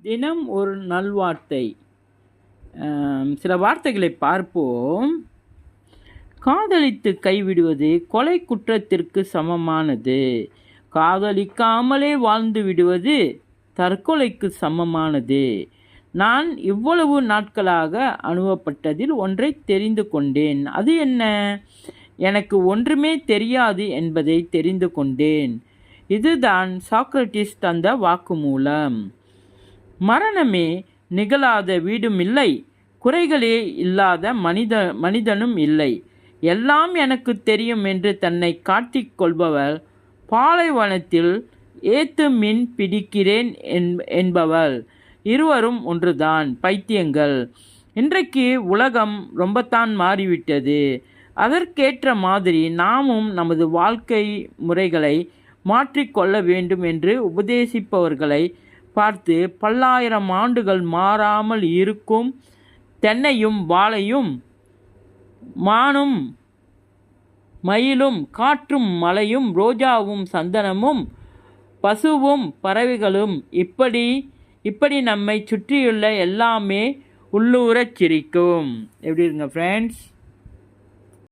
தினம் ஒரு நல்வார்த்தை. சில வார்த்தைகளை பார்ப்போம். காதலித்து கைவிடுவது கொலை குற்றத்திற்கு சமமானது. காதலிக்காமலே வாழ்ந்து விடுவது தற்கொலைக்கு சமமானது. நான் இவ்வளவு நாட்களாக அனுபவப்பட்டதில் ஒன்றை தெரிந்து கொண்டேன். அது என்ன? எனக்கு ஒன்றுமே தெரியாது என்பதை தெரிந்து கொண்டேன். இதுதான் சாக்ரட்டிஸ் தந்த வாக்குமூலம். மரணமே நிகழாத வீடும் இல்லை, குறைகளே இல்லாத மனிதனும் இல்லை. எல்லாம் எனக்கு தெரியும் என்று தன்னை காட்டிக் கொள்பவள், பாலைவனத்தில் ஏத்து மீன் பிடிக்கிறேன் என்பவள் இருவரும் ஒன்றுதான். பைத்தியங்கள். இன்றைக்கு உலகம் ரொம்பத்தான் மாறிவிட்டது. அதற்கேற்ற மாதிரி நாமும் நமது வாழ்க்கை முறைகளை மாற்றிக்கொள்ள வேண்டும் என்று உபதேசிப்பவர்களை பார்த்து பல்லாயிரம் ஆண்டுகள் மாறாமல் இருக்கும் தென்னையும் வாழையும் மானும் மயிலும் காற்றும் மலையும் ரோஜாவும் சந்தனமும் பசுவும் பறவைகளும் இப்படி நம்மை சுற்றியுள்ள எல்லாமே உள்ளூரச் சிரிக்கும். எப்படி இருங்க ஃப்ரெண்ட்ஸ்?